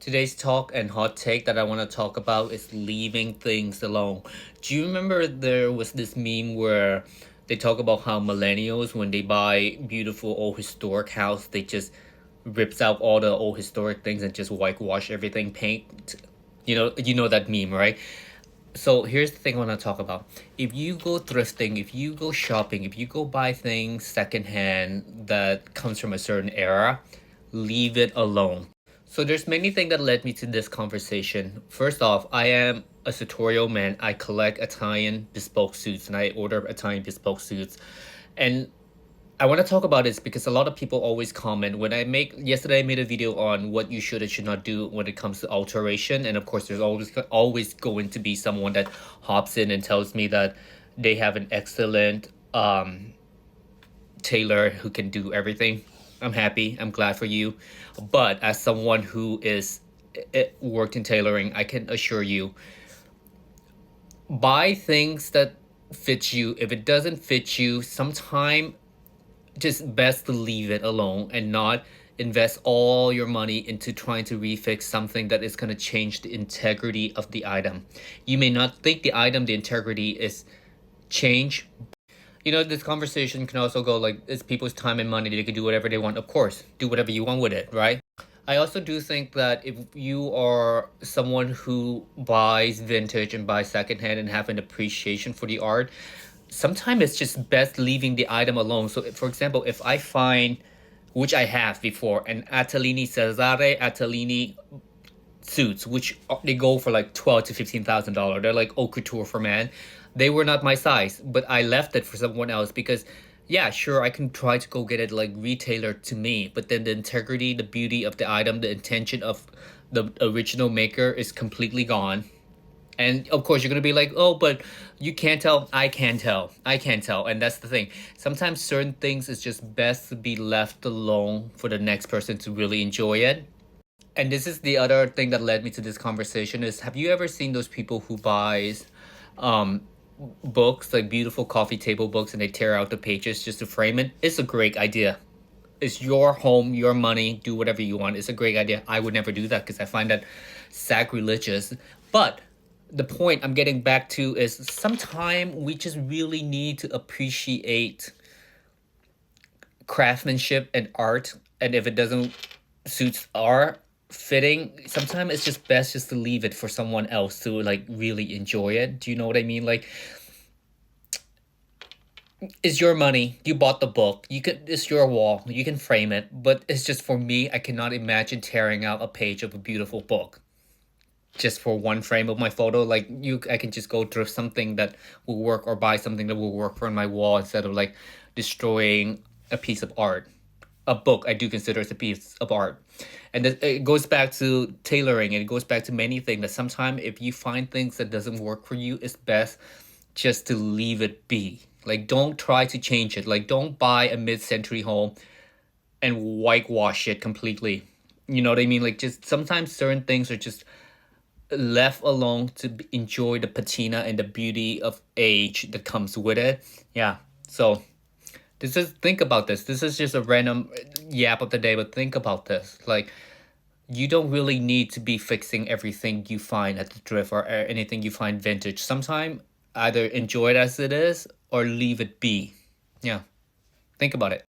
Today's talk and hot take that I want to talk about is leaving things alone. Do you remember there was this meme where they talk about how millennials, when they buy beautiful old historic house, they just rips out all the old historic things and just whitewash everything, paint. You know that meme, right? So here's the thing I want to talk about. If you go thrifting, if you go shopping, if you go buy things secondhand that comes from a certain era, leave it alone. So there's many things that led me to this conversation. First off, I am a sartorial man. I collect Italian bespoke suits and I order Italian bespoke suits. And I want to talk about this because a lot of people always comment when yesterday I made a video on what you should and should not do when it comes to alteration, and of course there's always going to be someone that hops in and tells me that they have an excellent tailor who can do everything. I'm happy. I'm glad for you. But as someone who is worked in tailoring, I can assure you, buy things that fit you. If it doesn't fit you, sometime just best to leave it alone and not invest all your money into trying to refix something that is going to change the integrity of the item. You may not think the item, the integrity is change. This conversation can also go like it's people's time and money. They can do whatever they want. Of course, do whatever you want with it, right? I also do think that if you are someone who buys vintage and buys secondhand and have an appreciation for the art, sometimes it's just best leaving the item alone. So, for example, if I find, which I have before, an Attalini Cesare Attalini suits, which they go for like $12,000 to $15,000. They're like haute couture for men. They were not my size, but I left it for someone else because, yeah, sure, I can try to go get it like retailored to me, but then the integrity, the beauty of the item, the intention of the original maker is completely gone. And of course, you're going to be like, oh, but you can't tell. I can tell. I can tell. And that's the thing. Sometimes certain things is just best to be left alone for the next person to really enjoy it. And this is the other thing that led me to this conversation is, have you ever seen those people who buys um books, like beautiful coffee table books, and they tear out the pages just to frame it? It's a great idea. It's your home, your money, do whatever you want. It's a great idea. I would never do that because I find that sacrilegious. But the point I'm getting back to is sometimes we just really need to appreciate craftsmanship and art. And if it doesn't suits our fitting, sometimes it's just best just to leave it for someone else to like really enjoy it. Do you know what I mean? Like, it's your money. You bought the book. It's your wall. You can frame it. But it's just for me, I cannot imagine tearing out a page of a beautiful book just for one frame of my photo. Like I can just go through something that will work or buy something that will work for my wall instead of like destroying a piece of art. A book I do consider as a piece of art. And it goes back to tailoring, and it goes back to many things that sometimes if you find things that doesn't work for you, it's best just to leave it be. Like, don't try to change it. Like, don't buy a mid-century home and whitewash it completely. You know what I mean? Like, just sometimes certain things are just left alone to enjoy the patina and the beauty of age that comes with it. Yeah. So think about this. This is just a random yap of the day, but think about this. Like, you don't really need to be fixing everything you find at the thrift or anything you find vintage. Sometimes either enjoy it as it is or leave it be. Yeah. Think about it.